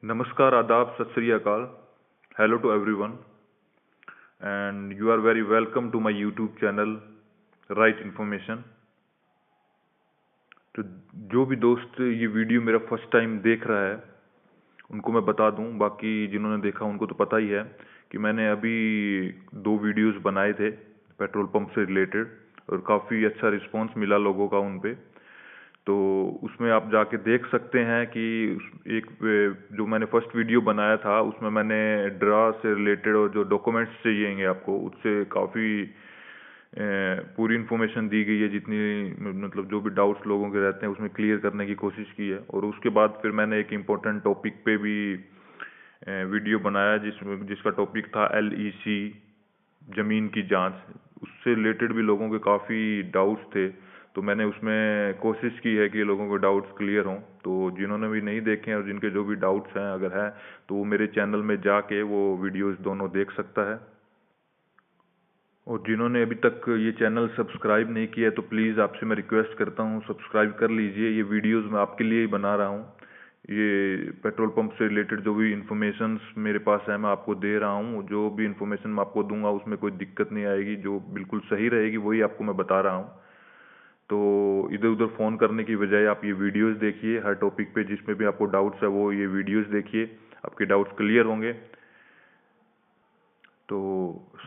Namaskar, Adab, Sat Sri Akal. Hello to everyone, and you are very welcome to my YouTube channel, Right Information. तो जो भी दोस्त ये video मेरा first time देख रहा है उनको मैं बता दूं, बाकी जिन्होंने देखा उनको तो पता ही है कि मैंने अभी 2 वीडियोस बनाए थे पेट्रोल पंप से रिलेटेड और काफ़ी अच्छा रिस्पांस मिला लोगों का उन पे। तो उसमें आप जाके देख सकते हैं कि जो मैंने फर्स्ट वीडियो बनाया था उसमें मैंने ड्रा से रिलेटेड और जो डॉक्यूमेंट्स चाहिएंगे आपको उससे काफ़ी पूरी इन्फॉर्मेशन दी गई है, जितनी मतलब जो भी डाउट्स लोगों के रहते हैं उसमें क्लियर करने की कोशिश की है। और उसके बाद फिर मैंने एक इम्पोर्टेंट टॉपिक पे भी वीडियो बनाया जिसका टॉपिक था LEC, ज़मीन की जांच। उससे रिलेटेड भी लोगों के काफ़ी डाउट्स थे, तो मैंने उसमें कोशिश की है कि लोगों के डाउट्स क्लियर हों। तो जिन्होंने भी नहीं देखे हैं और जिनके जो भी डाउट्स हैं अगर है तो वो मेरे चैनल में जाके वो वीडियोस दोनों देख सकता है। और जिन्होंने अभी तक ये चैनल सब्सक्राइब नहीं किया है तो प्लीज़ आपसे मैं रिक्वेस्ट करता हूँ सब्सक्राइब कर लीजिए। ये वीडियोस मैं आपके लिए ही बना रहा हूँ। ये पेट्रोल पंप से रिलेटेड जो भी इन्फॉर्मेशंस मेरे पास है मैं आपको दे रहा हूँ। जो भी इन्फॉर्मेशन मैं आपको दूंगा उसमें कोई दिक्कत नहीं आएगी, जो बिल्कुल सही रहेगी वही आपको मैं बता रहा हूँ। तो इधर उधर फ़ोन करने की बजाय आप ये वीडियोस देखिए, हर टॉपिक पे जिसमें भी आपको डाउट्स है वो ये वीडियोस देखिए, आपके डाउट्स क्लियर होंगे। तो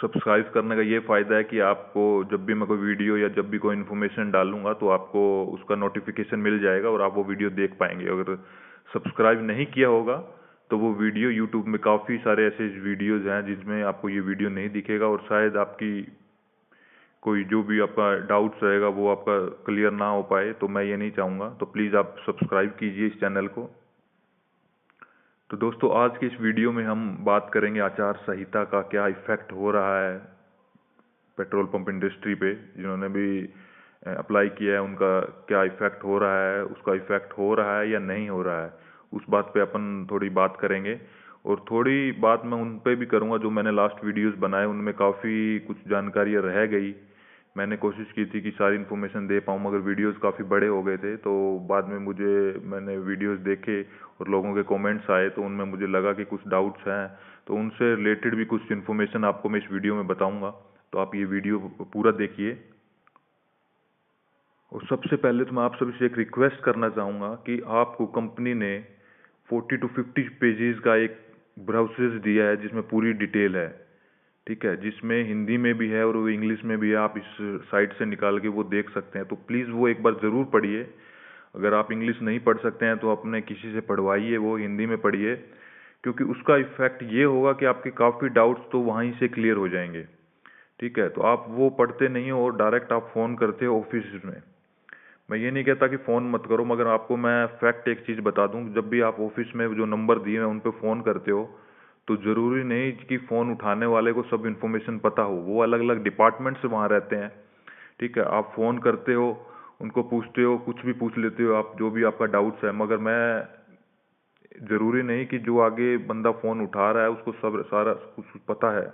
सब्सक्राइब करने का ये फ़ायदा है कि आपको जब भी मैं कोई वीडियो या जब भी कोई इन्फॉर्मेशन डालूंगा तो आपको उसका नोटिफिकेशन मिल जाएगा और आप वो वीडियो देख पाएंगे। अगर सब्सक्राइब नहीं किया होगा तो वो वीडियो यूट्यूब में काफ़ी सारे ऐसे वीडियोज़ हैं जिसमें आपको ये वीडियो नहीं दिखेगा और शायद आपकी कोई जो भी आपका डाउट्स रहेगा वो आपका क्लियर ना हो पाए, तो मैं ये नहीं चाहूँगा। तो प्लीज़ आप सब्सक्राइब कीजिए इस चैनल को। तो दोस्तों आज के इस वीडियो में हम बात करेंगे आचार संहिता का क्या इफ़ेक्ट हो रहा है पेट्रोल पंप इंडस्ट्री पे। जिन्होंने भी अप्लाई किया है उनका क्या इफ़ेक्ट हो रहा है, उसका इफ़ेक्ट हो रहा है या नहीं हो रहा है, उस बात पे अपन थोड़ी बात करेंगे। और थोड़ी बात मैं उन पे भी करूँगा जो मैंने लास्ट वीडियोस बनाए उनमें काफ़ी कुछ जानकारियाँ रह गई। मैंने कोशिश की थी कि सारी इन्फॉर्मेशन दे पाऊँ मगर वीडियोस काफ़ी बड़े हो गए थे, तो बाद में मैंने वीडियोस देखे और लोगों के कमेंट्स आए तो उनमें मुझे लगा कि कुछ डाउट्स हैं, तो उनसे रिलेटेड भी कुछ इन्फॉर्मेशन आपको मैं इस वीडियो में बताऊंगा। तो आप ये वीडियो पूरा देखिए। और सबसे पहले तो मैं आप सभी से एक रिक्वेस्ट करना चाहूँगा कि आपको कंपनी ने 40 to 50 पेजेस का एक ब्राउचर दिया है जिसमें पूरी डिटेल है, ठीक है, जिसमें हिंदी में भी है और वो इंग्लिश में भी है। आप इस साइट से निकाल के वो देख सकते हैं, तो प्लीज़ वो एक बार ज़रूर पढ़िए। अगर आप इंग्लिश नहीं पढ़ सकते हैं तो अपने किसी से पढ़वाइए, वो हिंदी में पढ़िए, क्योंकि उसका इफ़ेक्ट ये होगा कि आपके काफ़ी डाउट्स तो वहीं से क्लियर हो जाएंगे। ठीक है, तो आप वो पढ़ते नहीं हो और डायरेक्ट आप फ़ोन करते हो ऑफिस में। मैं ये नहीं कहता कि फ़ोन मत करो, मगर आपको मैं फैक्ट एक चीज़ बता दूं, जब भी आप ऑफिस में जो नंबर दिए हैं उन पे फ़ोन करते हो तो ज़रूरी नहीं कि फ़ोन उठाने वाले को सब इन्फॉर्मेशन पता हो। वो अलग अलग डिपार्टमेंट से वहाँ रहते हैं, ठीक है। आप फ़ोन करते हो, उनको पूछते हो, कुछ भी पूछ लेते हो आप, जो भी आपका डाउट्स है, मगर मैं ज़रूरी नहीं कि जो आगे बंदा फ़ोन उठा रहा है उसको सब सारा कुछ पता है।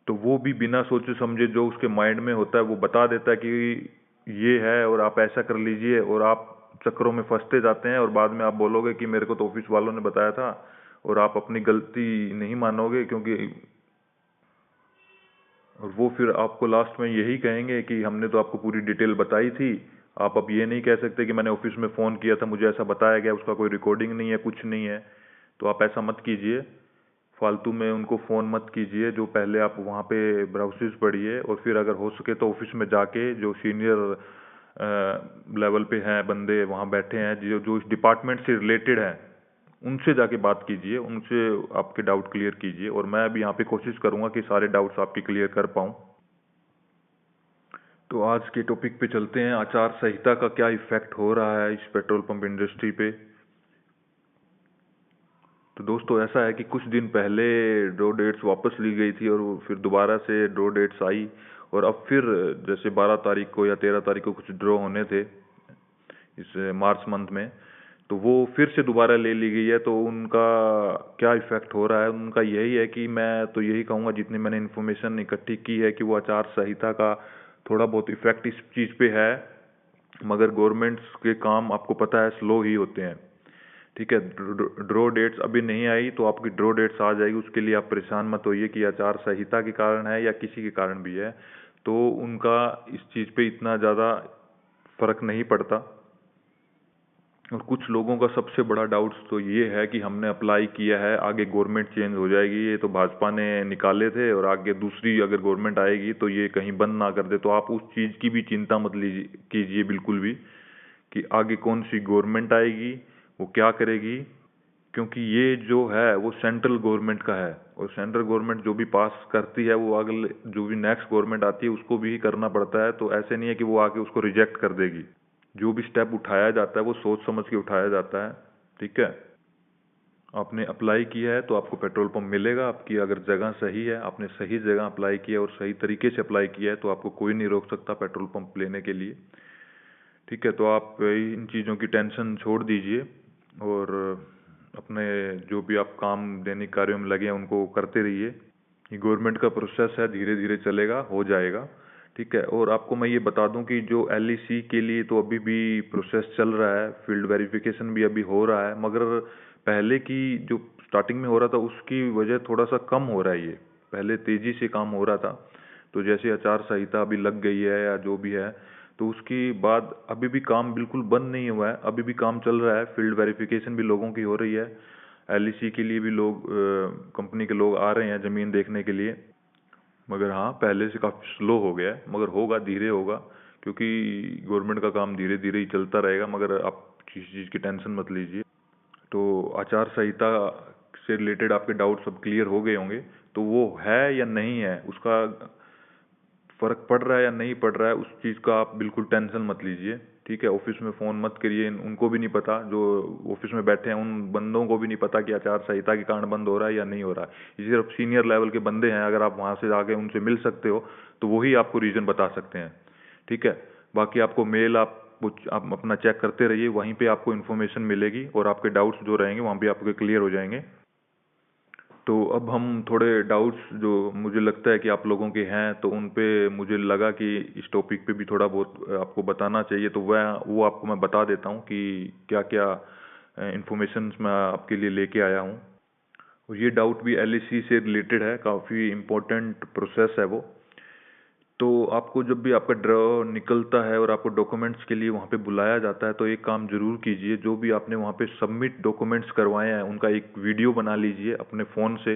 तो वो भी बिना सोचे समझे जो उसके माइंड में होता है वो बता देता है कि ये है और आप ऐसा कर लीजिए, और आप चक्करों में फंसते जाते हैं और बाद में आप बोलोगे कि मेरे को तो ऑफिस वालों ने बताया था, और आप अपनी गलती नहीं मानोगे क्योंकि और वो फिर आपको लास्ट में यही कहेंगे कि हमने तो आपको पूरी डिटेल बताई थी। आप अब ये नहीं कह सकते कि मैंने ऑफिस में फ़ोन किया था, मुझे ऐसा बताया गया, उसका कोई रिकॉर्डिंग नहीं है, कुछ नहीं है। तो आप ऐसा मत कीजिए, फालतू में उनको फ़ोन मत कीजिए। जो पहले आप वहाँ पे ब्राउचर्स पढ़िए और फिर अगर हो सके तो ऑफिस में जाके जो सीनियर लेवल पे हैं बंदे वहाँ बैठे हैं जो जो इस डिपार्टमेंट से रिलेटेड हैं, उनसे जाके बात कीजिए, उनसे आपके डाउट क्लियर कीजिए। और मैं अभी यहाँ पे कोशिश करूँगा कि सारे डाउट्स आपके क्लियर कर पाऊँ। तो आज के टॉपिक पे चलते हैं, आचार संहिता का क्या इफ़ेक्ट हो रहा है इस पेट्रोल पंप इंडस्ट्री पे। तो दोस्तों ऐसा है कि कुछ दिन पहले ड्रॉ डेट्स वापस ली गई थी और फिर दोबारा से ड्रॉ डेट्स आई, और अब फिर जैसे 12 तारीख को या 13 तारीख को कुछ ड्रॉ होने थे इस मार्च मंथ में, तो वो फिर से दोबारा ले ली गई है। तो उनका क्या इफ़ेक्ट हो रहा है, उनका यही है कि मैं तो यही कहूँगा, जितनी मैंने इन्फॉर्मेशन इकट्ठी की है, कि वो आचार संहिता का थोड़ा बहुत इफ़ेक्ट इस चीज़ पे है, मगर गवर्नमेंट्स के काम आपको पता है स्लो ही होते हैं, ठीक है। ड्रॉ डेट्स अभी नहीं आई तो आपकी ड्रॉ डेट्स आ जाएगी, उसके लिए आप परेशान मत होइए कि आचार संहिता के कारण है या किसी के कारण भी है, तो उनका इस चीज़ पे इतना ज़्यादा फर्क नहीं पड़ता। और कुछ लोगों का सबसे बड़ा डाउट्स तो ये है कि हमने अप्लाई किया है, आगे गवर्नमेंट चेंज हो जाएगी, ये तो भाजपा ने निकाले थे और आगे दूसरी अगर गवर्नमेंट आएगी तो ये कहीं बंद ना कर दे। तो आप उस चीज़ की भी चिंता मत लीजिए कीजिए बिल्कुल भी, कि आगे कौन सी गवर्नमेंट आएगी, वो क्या करेगी, क्योंकि ये जो है वो सेंट्रल गवर्नमेंट का है और सेंट्रल गवर्नमेंट जो भी पास करती है वो अगले जो भी नेक्स्ट गवर्नमेंट आती है उसको भी करना पड़ता है। तो ऐसे नहीं है कि वो आके उसको रिजेक्ट कर देगी। जो भी स्टेप उठाया जाता है वो सोच समझ के उठाया जाता है। ठीक है, आपने अप्लाई किया है तो आपको पेट्रोल पंप मिलेगा। आपकी अगर जगह सही है, आपने सही जगह अप्लाई किया और सही तरीके से अप्लाई किया है तो आपको कोई नहीं रोक सकता पेट्रोल पंप लेने के लिए। ठीक है, तो आप इन चीज़ों की टेंशन छोड़ दीजिए और अपने जो भी आप काम दैनिक कार्यों में लगे हैं उनको करते रहिए। ये गवर्नमेंट का प्रोसेस है, धीरे धीरे चलेगा, हो जाएगा। ठीक है, और आपको मैं ये बता दूं कि जो एलईसी के लिए तो अभी भी प्रोसेस चल रहा है, फील्ड वेरिफिकेशन भी अभी हो रहा है, मगर पहले की जो स्टार्टिंग में हो रहा था उसकी वजह थोड़ा सा कम हो रहा है। ये पहले तेज़ी से काम हो रहा था, तो जैसे आचार संहिता अभी लग गई है या जो भी है, तो उसके बाद अभी भी काम बिल्कुल बंद नहीं हुआ है, अभी भी काम चल रहा है। फील्ड वेरिफिकेशन भी लोगों की हो रही है, एलईसी के लिए भी लोग कंपनी के लोग आ रहे हैं ज़मीन देखने के लिए। मगर हाँ, पहले से काफ़ी स्लो हो गया है, मगर होगा, धीरे होगा, क्योंकि गवर्नमेंट का काम धीरे धीरे ही चलता रहेगा। मगर आप किसी चीज़ की टेंशन मत लीजिए। तो आचार संहिता से रिलेटेड आपके डाउट्स सब क्लियर हो गए होंगे। तो वो है या नहीं है, उसका फर्क पड़ रहा है या नहीं पड़ रहा है, उस चीज़ का आप बिल्कुल टेंशन मत लीजिए। ठीक है, ऑफिस में फ़ोन मत करिए, उनको भी नहीं पता, जो ऑफिस में बैठे हैं उन बंदों को भी नहीं पता कि आचार संहिता के कारण बंद हो रहा है या नहीं हो रहा है। ये सिर्फ सीनियर लेवल के बंदे हैं, अगर आप वहाँ से आके उनसे मिल सकते हो तो वही आपको रीज़न बता सकते हैं। ठीक है, बाकी आपको मेल आप अपना चेक करते रहिए, वहीं पे आपको इन्फॉर्मेशन मिलेगी और आपके डाउट्स जो रहेंगे वहाँ पे आपके क्लियर हो जाएंगे। तो अब हम थोड़े डाउट्स जो मुझे लगता है कि आप लोगों के हैं तो उन पे मुझे लगा कि इस टॉपिक पे भी थोड़ा बहुत आपको बताना चाहिए, तो वो आपको मैं बता देता हूँ कि क्या क्या इन्फॉर्मेशन मैं आपके लिए लेके आया हूँ। और ये डाउट भी एलईसी से रिलेटेड है, काफ़ी इम्पोर्टेंट प्रोसेस है वो। तो आपको जब भी आपका ड्रॉ निकलता है और आपको डॉक्यूमेंट्स के लिए वहाँ पे बुलाया जाता है तो एक काम ज़रूर कीजिए, जो भी आपने वहाँ पे सबमिट डॉक्यूमेंट्स करवाए हैं उनका एक वीडियो बना लीजिए अपने फ़ोन से।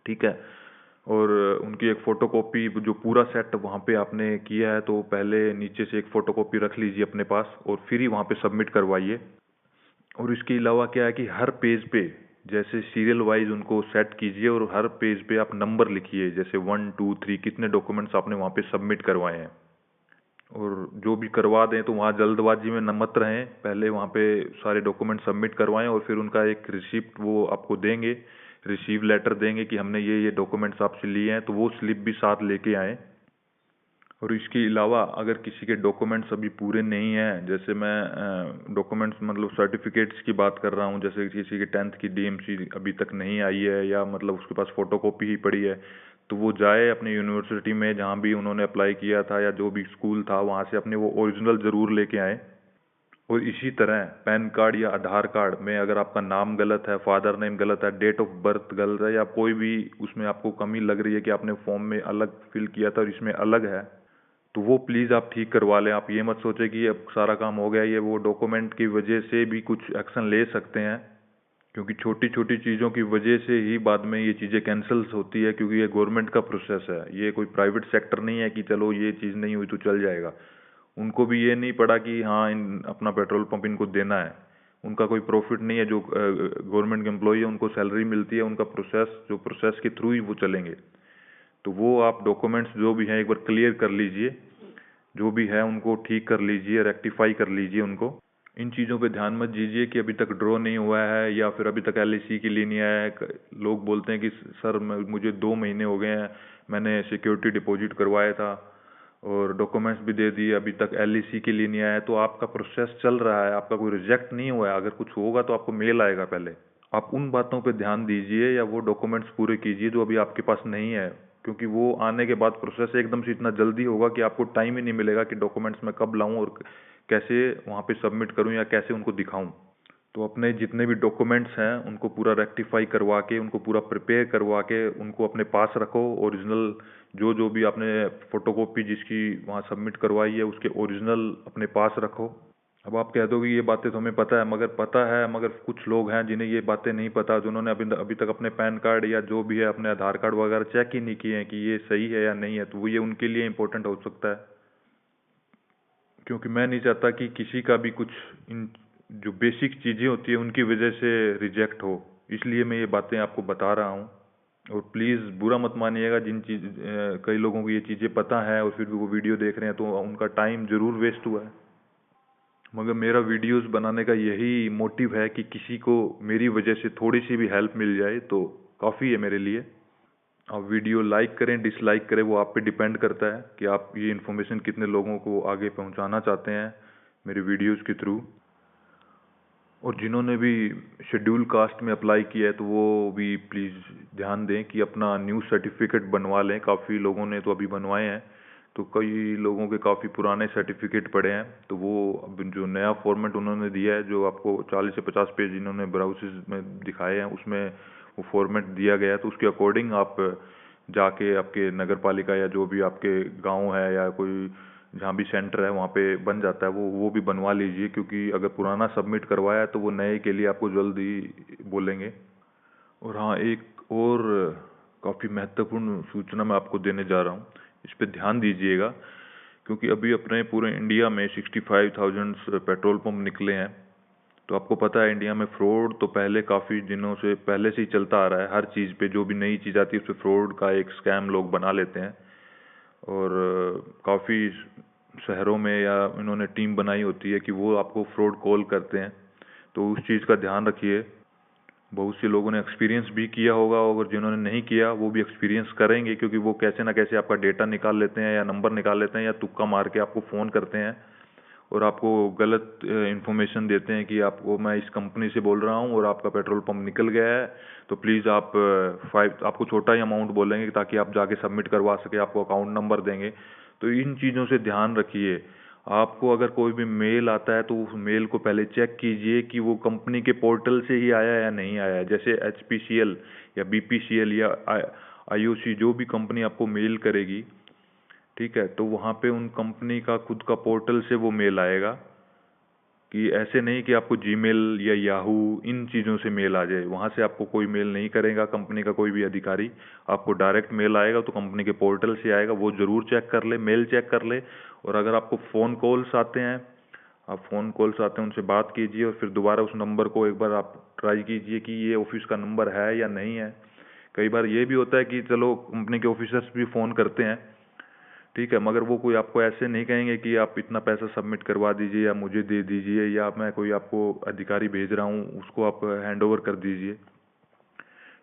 ठीक है, और उनकी एक फ़ोटोकॉपी, जो पूरा सेट वहाँ पे आपने किया है तो पहले नीचे से एक फ़ोटोकॉपी रख लीजिए अपने पास और फिर ही वहाँ पे सबमिट करवाइए। और इसके अलावा क्या है कि हर पेज पे जैसे सीरियल वाइज उनको सेट कीजिए और हर पेज पे आप नंबर लिखिए, जैसे 1 2 3 कितने डॉक्यूमेंट्स आपने वहाँ पे सबमिट करवाए हैं। और जो भी करवा दें तो वहाँ जल्दबाजी में न मत रहें, पहले वहाँ पे सारे डॉक्यूमेंट सबमिट करवाएं और फिर उनका एक रिसिप्ट वो आपको देंगे, रिसीव लेटर देंगे कि हमने ये डॉक्यूमेंट्स आपसे लिए हैं, तो वो स्लिप भी साथ लेके आएँ। और इसके अलावा अगर किसी के डॉक्यूमेंट्स अभी पूरे नहीं हैं, जैसे मैं डॉक्यूमेंट्स मतलब सर्टिफिकेट्स की बात कर रहा हूँ, जैसे किसी की 10th की डीएमसी अभी तक नहीं आई है या मतलब उसके पास फ़ोटोकॉपी ही पड़ी है, तो वो जाए अपनी यूनिवर्सिटी में जहाँ भी उन्होंने अप्लाई किया था या जो भी स्कूल था वहाँ से अपने वो ओरिजिनल ज़रूर लेके आए। और इसी तरह पैन कार्ड या आधार कार्ड में अगर आपका नाम गलत है, फादर नेम गलत है, डेट ऑफ बर्थ गलत है या कोई भी उसमें आपको कमी लग रही है कि आपने फॉर्म में अलग फिल किया था और इसमें अलग है, तो वो प्लीज़ आप ठीक करवा लें। आप ये मत सोचें कि अब सारा काम हो गया, ये वो डॉक्यूमेंट की वजह से भी कुछ एक्शन ले सकते हैं, क्योंकि छोटी छोटी चीज़ों की वजह से ही बाद में ये चीज़ें कैंसिल्स होती है, क्योंकि ये गवर्नमेंट का प्रोसेस है, ये कोई प्राइवेट सेक्टर नहीं है कि चलो ये चीज़ नहीं हुई तो चल जाएगा। उनको भी ये नहीं पड़ा कि हाँ अपना पेट्रोल पंप इनको देना है, उनका कोई प्रॉफिट नहीं है। जो गवर्नमेंट के एम्प्लॉई है उनको सैलरी मिलती है, उनका प्रोसेस के थ्रू ही वो चलेंगे। तो वो आप डॉक्यूमेंट्स जो भी हैं एक बार क्लियर कर लीजिए, जो भी है उनको ठीक कर लीजिए, रेक्टिफाई कर लीजिए उनको। इन चीज़ों पे ध्यान मत दीजिए कि अभी तक ड्रॉ नहीं हुआ है या फिर अभी तक एलआईसी के लिए नहीं आया है। लोग बोलते हैं कि सर मुझे 2 महीने हो गए हैं, मैंने सिक्योरिटी डिपॉजिट करवाया था और डॉक्यूमेंट्स भी दे दिए, अभी तक एलआईसी के लिए नहीं आया है। तो आपका प्रोसेस चल रहा है, आपका कोई रिजेक्ट नहीं हुआ है। अगर कुछ होगा तो आपको मेल आएगा पहले। आप उन बातों पे ध्यान दीजिए या वो डॉक्यूमेंट्स पूरे कीजिए जो अभी आपके पास नहीं है, क्योंकि वो आने के बाद प्रोसेस एकदम से इतना जल्दी होगा कि आपको टाइम ही नहीं मिलेगा कि डॉक्यूमेंट्स मैं कब लाऊं और कैसे वहाँ पे सबमिट करूं या कैसे उनको दिखाऊं। तो अपने जितने भी डॉक्यूमेंट्स हैं उनको पूरा रेक्टिफाई करवा के, उनको पूरा प्रिपेयर करवा के उनको अपने पास रखो। ओरिजिनल जो जो भी आपने फ़ोटोकॉपी जिसकी वहाँ सबमिट करवाई है उसके ओरिजिनल अपने पास रखो। अब आप कह दोगे ये बातें तो हमें पता है, मगर कुछ लोग हैं जिन्हें ये बातें नहीं पता, जिन्होंने अभी तक अपने पैन कार्ड या जो भी है अपने आधार कार्ड वगैरह चेक ही नहीं किए हैं कि ये सही है या नहीं है। तो वो ये उनके लिए इम्पोर्टेंट हो सकता है, क्योंकि मैं नहीं चाहता कि किसी का भी कुछ इन जो बेसिक चीज़ें होती है उनकी वजह से रिजेक्ट हो। इसलिए मैं ये बातें आपको बता रहा हूँ। और प्लीज़ बुरा मत मानिएगा, कई लोगों को ये चीज़ें पता है और फिर भी वो वीडियो देख रहे हैं तो उनका टाइम ज़रूर वेस्ट हुआ है। मगर मेरा वीडियोस बनाने का यही मोटिव है कि किसी को मेरी वजह से थोड़ी सी भी हेल्प मिल जाए तो काफ़ी है मेरे लिए। आप वीडियो लाइक करें डिसलाइक करें वो आप पे डिपेंड करता है कि आप ये इन्फॉर्मेशन कितने लोगों को आगे पहुंचाना चाहते हैं मेरे वीडियोस के थ्रू। और जिन्होंने भी शेड्यूल कास्ट में अप्लाई किया है तो वो भी प्लीज़ ध्यान दें कि अपना न्यू सर्टिफिकेट बनवा लें। काफ़ी लोगों ने तो अभी बनवाए हैं, तो कई लोगों के काफ़ी पुराने सर्टिफिकेट पड़े हैं। तो वो अब जो नया फॉर्मेट उन्होंने दिया है, जो आपको 40 से 50 पेज इन्होंने ब्राउज़र्स में दिखाए हैं, उसमें वो फॉर्मेट दिया गया है। तो उसके अकॉर्डिंग आप जाके आपके नगर पालिका या जो भी आपके गाँव है या कोई जहाँ भी सेंटर है वहाँ पे बन जाता है, वो भी बनवा लीजिए, क्योंकि अगर पुराना सबमिट करवाया है तो वो नए के लिए आपको जल्दी बोलेंगे। और हाँ, एक और काफ़ी महत्वपूर्ण सूचना मैं आपको देने जा रहा हूँ, इस पे ध्यान दीजिएगा, क्योंकि अभी अपने पूरे इंडिया में 65,000 पेट्रोल पंप निकले हैं। तो आपको पता है इंडिया में फ्रॉड तो पहले काफ़ी दिनों से पहले से ही चलता आ रहा है। हर चीज़ पे जो भी नई चीज़ आती है उस पर फ्रॉड का एक स्कैम लोग बना लेते हैं। और काफ़ी शहरों में या इन्होंने टीम बनाई होती है कि वो आपको फ्रॉड कॉल करते हैं। तो उस चीज़ का ध्यान रखिए। बहुत से लोगों ने एक्सपीरियंस भी किया होगा, और जिन्होंने नहीं किया वो भी एक्सपीरियंस करेंगे, क्योंकि वो कैसे ना कैसे आपका डेटा निकाल लेते हैं या नंबर निकाल लेते हैं या तुक्का मार के आपको फ़ोन करते हैं और आपको गलत इन्फॉर्मेशन देते हैं कि आपको मैं इस कंपनी से बोल रहा हूँ और आपका पेट्रोल पंप निकल गया है, तो प्लीज़ आप आपको छोटा ही अमाउंट बोलेंगे ताकि आप जाके सबमिट करवा सके, आपको अकाउंट नंबर देंगे। तो इन चीज़ों से ध्यान रखिए। आपको अगर कोई भी मेल आता है तो उस मेल को पहले चेक कीजिए कि वो कंपनी के पोर्टल से ही आया है या नहीं आया है। जैसे HPCL या BPCL या IOC जो भी कंपनी आपको मेल करेगी, ठीक है, तो वहाँ पे उन कंपनी का खुद का पोर्टल से वो मेल आएगा। कि ऐसे नहीं कि आपको जीमेल या याहू इन चीज़ों से मेल आ जाए। वहाँ से आपको कोई मेल नहीं करेगा कंपनी का कोई भी अधिकारी, आपको डायरेक्ट मेल आएगा तो कंपनी के पोर्टल से आएगा। वो ज़रूर चेक कर ले, मेल चेक कर ले। और अगर आपको फ़ोन कॉल्स आते हैं, उनसे बात कीजिए और फिर दोबारा उस नंबर को एक बार आप ट्राई कीजिए कि ये ऑफिस का नंबर है या नहीं है। कई बार ये भी होता है कि चलो कंपनी के ऑफिसर्स भी फ़ोन करते हैं, ठीक है, मगर वो कोई आपको ऐसे नहीं कहेंगे कि आप इतना पैसा सबमिट करवा दीजिए या मुझे दे दीजिए, या मैं कोई आपको अधिकारी भेज रहा हूँ उसको आप हैंड ओवर कर दीजिए।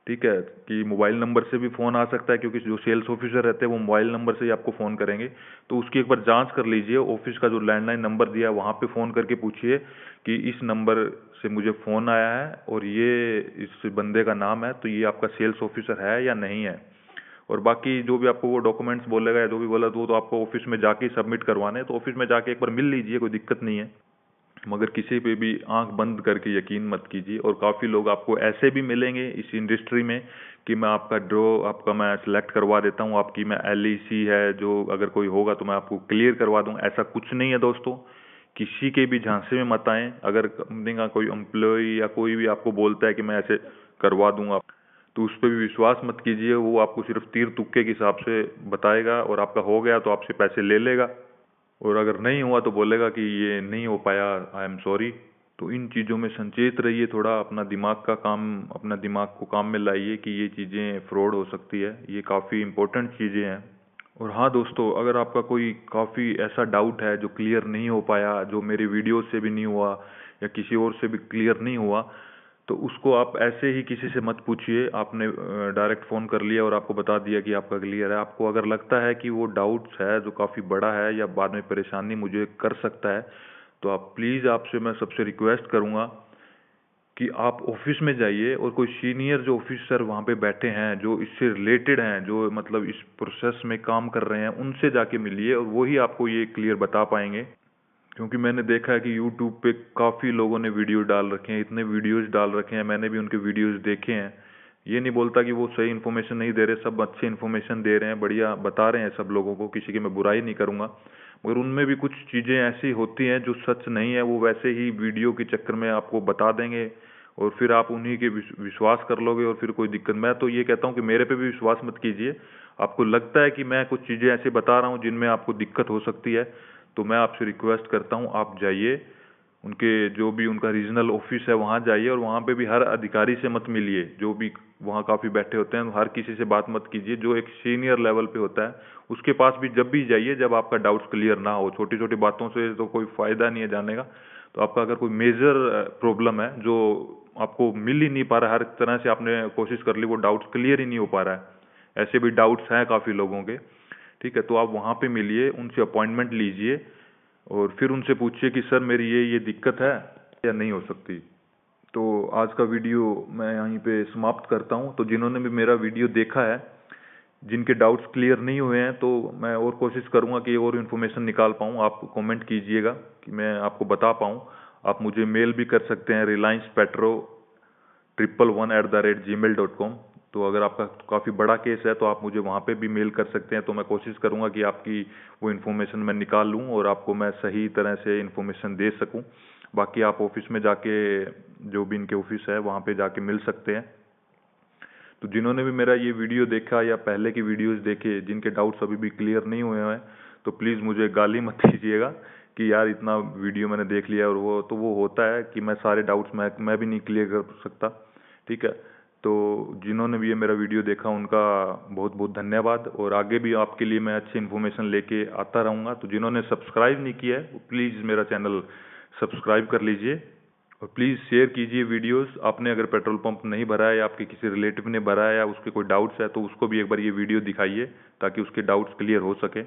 ठीक है, कि मोबाइल नंबर से भी फ़ोन आ सकता है, क्योंकि जो सेल्स ऑफिसर रहते हैं वो मोबाइल नंबर से ही आपको फ़ोन करेंगे। तो उसकी एक बार जांच कर लीजिए। ऑफिस का जो लैंडलाइन नंबर दिया है वहाँ पे फ़ोन करके पूछिए कि इस नंबर से मुझे फ़ोन आया है और ये इस बंदे का नाम है, तो ये आपका सेल्स ऑफिसर है या नहीं है। और बाकी जो भी आपको वो डॉक्यूमेंट्स बोलेगा या जो भी बोला तो आपको ऑफिस में जाके सबमिट करवाने हैं। तो ऑफिस में जाके एक बार मिल लीजिए, कोई दिक्कत नहीं है। मगर किसी पे भी आंख बंद करके यकीन मत कीजिए। और काफ़ी लोग आपको ऐसे भी मिलेंगे इस इंडस्ट्री में कि मैं आपका मैं सिलेक्ट करवा देता हूँ, आपकी मैं LEC है जो अगर कोई होगा तो मैं आपको क्लियर करवा दूँ। ऐसा कुछ नहीं है दोस्तों, किसी के भी झांसे में मत आएँ। अगर कंपनी का कोई एम्प्लॉय या कोई भी आपको बोलता है कि मैं ऐसे करवा दूंगा, तो उस पर भी विश्वास मत कीजिए। वो आपको सिर्फ तीर तुक्के के हिसाब से बताएगा, और आपका हो गया तो आपसे पैसे ले लेगा, और अगर नहीं हुआ तो बोलेगा कि ये नहीं हो पाया, आई एम सॉरी। तो इन चीज़ों में संचेत रहिए थोड़ा। अपना दिमाग को काम में लाइए कि ये चीज़ें फ्रॉड हो सकती है। ये काफ़ी इंपॉर्टेंट चीज़ें हैं। और हाँ दोस्तों, अगर आपका कोई काफ़ी ऐसा डाउट है जो क्लियर नहीं हो पाया, जो मेरे वीडियो से भी नहीं हुआ या किसी और से भी क्लियर नहीं हुआ, तो उसको आप ऐसे ही किसी से मत पूछिए। आपने डायरेक्ट फ़ोन कर लिया और आपको बता दिया कि आपका क्लियर है। आपको अगर लगता है कि वो डाउट्स है जो काफ़ी बड़ा है या बाद में परेशानी मुझे कर सकता है, तो आप प्लीज़, आपसे मैं सबसे रिक्वेस्ट करूँगा कि आप ऑफिस में जाइए और कोई सीनियर जो ऑफिसर वहाँ पे बैठे हैं, जो इससे रिलेटेड हैं, जो मतलब इस प्रोसेस में काम कर रहे हैं, उनसे जाके मिलिए और वही आपको ये क्लियर बता पाएंगे। क्योंकि मैंने देखा है कि यूट्यूब पे काफ़ी लोगों ने वीडियो डाल रखे हैं, इतने वीडियोस डाल रखे हैं, मैंने भी उनके वीडियोस देखे हैं। ये नहीं बोलता कि वो सही इन्फॉर्मेशन नहीं दे रहे, सब अच्छे इन्फॉर्मेशन दे रहे हैं, बढ़िया बता रहे हैं सब लोगों को, किसी की मैं बुराई नहीं करूँगा। मगर उनमें भी कुछ चीज़ें ऐसी होती हैं जो सच नहीं है, वो वैसे ही वीडियो के चक्कर में आपको बता देंगे और फिर आप उन्हीं के विश्वास कर लोगे और फिर कोई दिक्कत। मैं तो ये कहता हूँ कि मेरे पे भी विश्वास मत कीजिए। आपको लगता है कि मैं कुछ चीज़ें ऐसे बता रहा हूँ जिनमें आपको दिक्कत हो सकती है, तो मैं आपसे रिक्वेस्ट करता हूँ आप जाइए, उनके जो भी उनका रीजनल ऑफिस है वहाँ जाइए और वहाँ पे भी हर अधिकारी से मत मिलिए, जो भी वहाँ काफ़ी बैठे होते हैं, हर किसी से बात मत कीजिए। जो एक सीनियर लेवल पे होता है उसके पास भी जब भी जाइए जब आपका डाउट्स क्लियर ना हो। छोटी छोटी बातों से तो कोई फ़ायदा नहीं है जाने का। तो आपका अगर कोई मेजर प्रॉब्लम है जो आपको मिल ही नहीं पा रहा है, हर तरह से आपने कोशिश कर ली, वो डाउट्स क्लियर ही नहीं हो पा रहा है, ऐसे भी डाउट्स हैं काफ़ी लोगों के, ठीक है, तो आप वहाँ पे मिलिए, उनसे अपॉइंटमेंट लीजिए और फिर उनसे पूछिए कि सर मेरी ये दिक्कत है या नहीं हो सकती। तो आज का वीडियो मैं यहीं पे समाप्त करता हूँ। तो जिन्होंने भी मेरा वीडियो देखा है, जिनके डाउट्स क्लियर नहीं हुए हैं, तो मैं और कोशिश करूँगा कि और इन्फॉर्मेशन निकाल पाऊँ। आप कमेंट कीजिएगा कि मैं आपको बता पाऊँ। आप मुझे मेल भी कर सकते हैं reliancepetro111@gmail.com। तो अगर आपका काफ़ी बड़ा केस है तो आप मुझे वहाँ पे भी मेल कर सकते हैं, तो मैं कोशिश करूँगा कि आपकी वो इन्फॉर्मेशन मैं निकाल लूँ और आपको मैं सही तरह से इन्फॉर्मेशन दे सकूँ। बाकी आप ऑफिस में जाके, जो भी इनके ऑफिस है वहाँ पे जाके मिल सकते हैं। तो जिन्होंने भी मेरा ये वीडियो देखा या पहले की वीडियोस देखे, जिनके डाउट्स अभी भी क्लियर नहीं हुए हैं, तो प्लीज़ मुझे गाली मत दीजिएगा कि यार इतना वीडियो मैंने देख लिया और वो होता है कि मैं सारे डाउट्स मैं भी नहीं क्लियर कर सकता, ठीक है। तो जिन्होंने भी ये मेरा वीडियो देखा उनका बहुत बहुत धन्यवाद और आगे भी आपके लिए मैं अच्छी इन्फॉर्मेशन लेके आता रहूँगा। तो जिन्होंने सब्सक्राइब नहीं किया है प्लीज़ मेरा चैनल सब्सक्राइब कर लीजिए और प्लीज़ शेयर कीजिए वीडियोस। आपने अगर पेट्रोल पंप नहीं भरा है या आपके किसी रिलेटिव ने भरा है या उसके कोई डाउट्स है तो उसको भी एक बार ये वीडियो दिखाइए ताकि उसके डाउट्स क्लियर हो सके।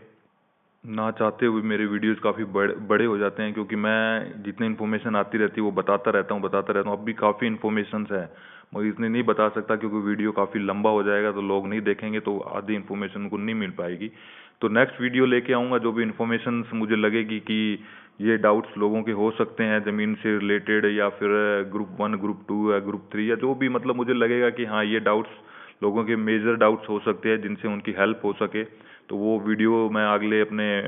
ना चाहते हुए मेरे वीडियोस काफ़ी बड़े हो जाते हैं, क्योंकि मैं जितनी इन्फॉर्मेशन आती रहती है वो बताता रहता हूँ। अब भी काफ़ी इन्फॉर्मेशन है मगर इतनी नहीं बता सकता क्योंकि वीडियो काफ़ी लंबा हो जाएगा तो लोग नहीं देखेंगे, तो आधी इन्फॉर्मेशन उनको नहीं मिल पाएगी। तो नेक्स्ट वीडियो लेके आऊँगा जो भी इन्फॉर्मेशन मुझे लगेगी कि ये डाउट्स लोगों के हो सकते हैं ज़मीन से रिलेटेड, या फिर ग्रुप 1 ग्रुप 2 या ग्रुप 3, या जो भी मतलब मुझे लगेगा कि हाँ ये डाउट्स लोगों के मेजर डाउट्स हो सकते हैं जिनसे उनकी हेल्प हो सके, तो वो वीडियो मैं अगले अपने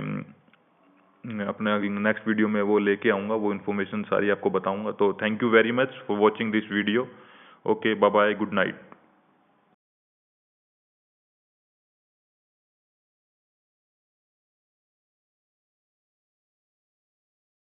नेक्स्ट वीडियो में वो लेके आऊँगा, वो इन्फॉर्मेशन सारी आपको बताऊँगा। तो thank you very much for watching this video. Okay, bye bye, good night.